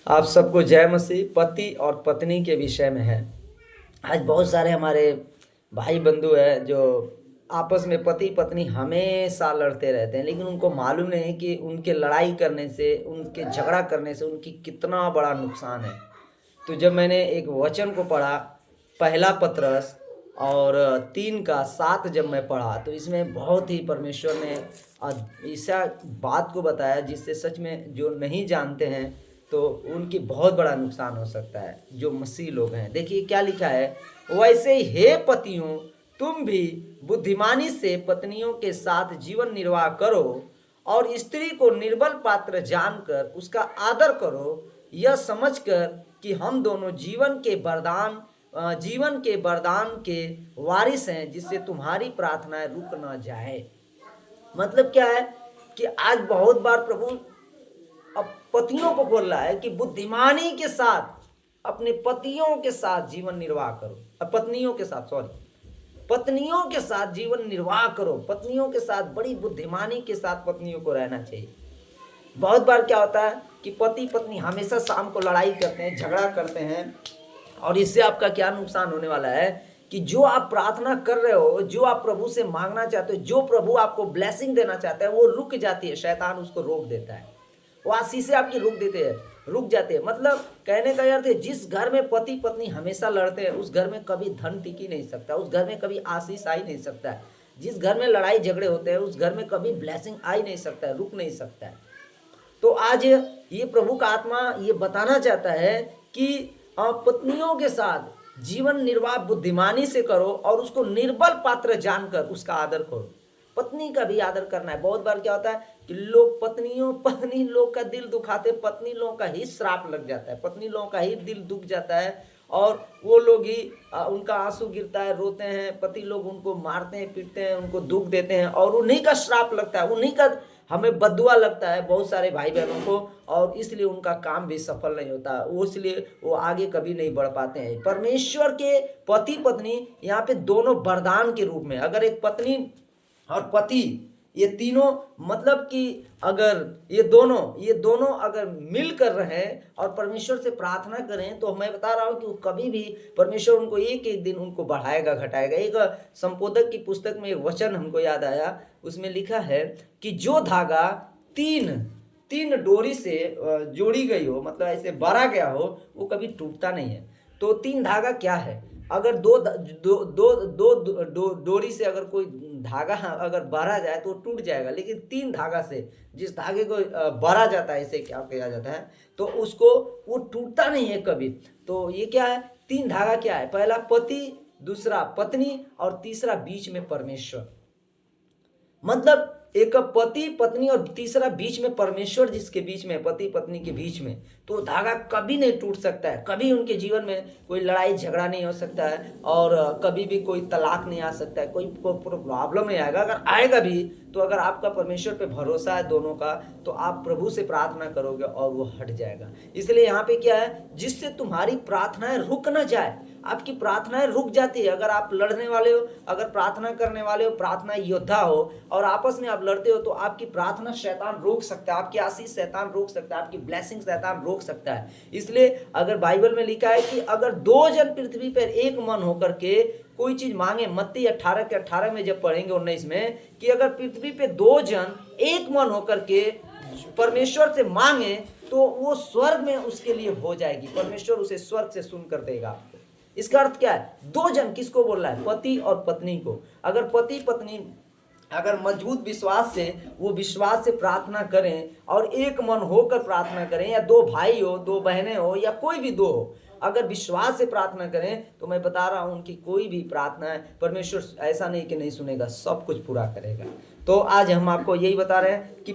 आप सबको जय मसीह। पति और पत्नी के विषय में है। आज बहुत सारे हमारे भाई बंधु हैं जो आपस में पति पत्नी हमेशा लड़ते रहते हैं, लेकिन उनको मालूम नहीं है कि उनके लड़ाई करने से, उनके झगड़ा करने से उनकी कितना बड़ा नुकसान है। तो जब मैंने एक वचन को पढ़ा, पहला पतरस और 3:7 जब मैं पढ़ा, तो इसमें बहुत ही परमेश्वर ने ऐसा बात को बताया जिससे सच में जो नहीं जानते हैं तो उनकी बहुत बड़ा नुकसान हो सकता है, जो मसीह लोग हैं। देखिए क्या लिखा है, वैसे ही हे पतियों, तुम भी बुद्धिमानी से पत्नियों के साथ जीवन निर्वाह करो और स्त्री को निर्बल पात्र जानकर उसका आदर करो, यह समझकर कि हम दोनों जीवन के वरदान के वारिस हैं, जिससे तुम्हारी प्रार्थनाएं रुक न जाए। मतलब क्या है कि आज बहुत बार प्रभु अब पतियों को बोल रहा है कि बुद्धिमानी के साथ अपने पतियों के साथ जीवन निर्वाह करो, पत्नियों के साथ जीवन निर्वाह करो। पत्नियों के साथ बड़ी बुद्धिमानी के साथ पत्नियों को रहना चाहिए। बहुत बार क्या होता है कि पति पत्नी हमेशा शाम को लड़ाई करते हैं, झगड़ा करते हैं, और इससे आपका क्या नुकसान होने वाला है कि जो आप प्रार्थना कर रहे हो, जो आप प्रभु से मांगना चाहते हो, जो प्रभु आपको ब्लेसिंग देना चाहता है, वो रुक जाती है। शैतान उसको रोक देता है, वो आशीषें आपकी रुक जाते हैं। मतलब कहने का अर्थ है, जिस घर में पति पत्नी हमेशा लड़ते हैं उस घर में कभी धन टिक ही नहीं सकता, उस घर में कभी आशीष आ ही नहीं सकता है। जिस घर में लड़ाई झगड़े होते हैं उस घर में कभी ब्लेसिंग आ ही नहीं सकता है, रुक नहीं सकता है। तो आज ये प्रभु का आत्मा ये बताना चाहता है कि पत्नियों के साथ जीवन निर्वाह बुद्धिमानी से करो और उसको निर्बल पात्र जानकर उसका आदर करो। पत्नी का भी आदर करना है। बहुत बार क्या होता है कि लोग पत्नी लोग का दिल दुखाते, पत्नी लोगों का ही श्राप लग जाता है, पत्नी लोगों का ही दिल दुख जाता है और वो लोग ही उनका आंसू गिरता है, रोते हैं। पति लोग उनको मारते हैं, पीटते हैं, उनको दुख देते हैं और उन्हीं का श्राप लगता है, उन्हीं का हमें बद्दुआ लगता है बहुत सारे भाई बहनों को, और इसलिए उनका काम भी सफल नहीं होता, वो इसलिए वो आगे कभी नहीं बढ़ पाते हैं। परमेश्वर के पति पत्नी यहाँ पे दोनों वरदान के रूप में, अगर एक पत्नी और पति ये तीनों, मतलब कि अगर ये दोनों अगर मिल कर रहे हैं और परमेश्वर से प्रार्थना करें, तो मैं बता रहा हूँ कि कभी भी परमेश्वर उनको एक एक दिन उनको बढ़ाएगा घटाएगा। एक संपोदक की पुस्तक में एक वचन हमको याद आया, उसमें लिखा है कि जो धागा तीन डोरी से जोड़ी गई हो, मतलब ऐसे बारा गया हो, वो कभी टूटता नहीं है। तो तीन धागा क्या है? अगर दो डोरी से अगर कोई धागा अगर बारा जाए तो टूट जाएगा, लेकिन तीन धागा से जिस धागे को बारा जाता है, इसे क्या किया जाता है, तो उसको वो टूटता नहीं है कभी। तो ये क्या है? तीन धागा क्या है? पहला पति, दूसरा पत्नी और तीसरा बीच में परमेश्वर। मतलब एक पति पत्नी और तीसरा बीच में परमेश्वर, जिसके बीच में पति पत्नी के बीच में, तो धागा कभी नहीं टूट सकता है। कभी उनके जीवन में कोई लड़ाई झगड़ा नहीं हो सकता है और कभी भी कोई तलाक नहीं आ सकता है, कोई प्रॉब्लम नहीं आएगा। अगर आएगा भी तो अगर आपका परमेश्वर पे भरोसा है दोनों का, तो आप प्रभु से प्रार्थना करोगे और वो हट जाएगा। इसलिए यहाँ पे क्या है, जिससे तुम्हारी प्रार्थनाएं रुक ना जाए। आपकी प्रार्थनाएं रुक जाती है अगर आप लड़ने वाले हो, अगर प्रार्थना करने वाले हो, प्रार्थना योद्धा हो और आपस में आप लड़ते हो, तो आपकी प्रार्थना शैतान रोक सकता है, आपकी आशीष शैतान रोक सकता है, आपकी ब्लेसिंग शैतान रोक सकता है। इसलिए अगर बाइबल में लिखा है कि अगर 2 जन पृथ्वी पर एक मन होकर के कोई चीज मांगे, मत्ती 18 के 18 में जब पढ़ेंगे 19 में, कि अगर पृथ्वी पे 2 जन एक मन होकर के परमेश्वर से मांगे तो वो स्वर्ग में उसके लिए हो जाएगी, परमेश्वर उसे स्वर्ग से सुनकर देगा आपको। इसका अर्थ क्या है? 2 जन किसको बोल रहा है? पति और पत्नी को। अगर पति पत्नी अगर मजबूत विश्वास से प्रार्थना करें और एक मन होकर प्रार्थना करें, या 2 भाई हो, 2 बहनें हो, या कोई भी 2 हो, अगर विश्वास से प्रार्थना करें, तो मैं बता रहा हूं उनकी कोई भी प्रार्थना है परमेश्वर ऐसा नहीं कि नहीं सुनेगा, सब कुछ पूरा करेगा। तो आज हम आपको यही बता रहे हैं कि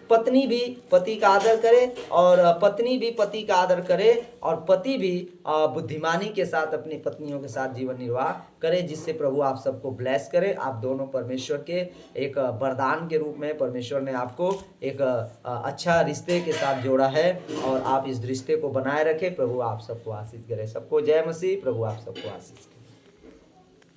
पत्नी भी पति का आदर करे और पत्नी भी पति का आदर करे और पति भी बुद्धिमानी के साथ अपनी पत्नियों के साथ जीवन निर्वाह करे, जिससे प्रभु आप सबको ब्लेस करे। आप दोनों परमेश्वर के एक वरदान के रूप में परमेश्वर ने आपको एक अच्छा रिश्ते के साथ जोड़ा है और आप इस रिश्ते को बनाए रखें। प्रभु आप सबको आशीष करे। सबको जय मसीह। प्रभु आप सबको आशीष करे।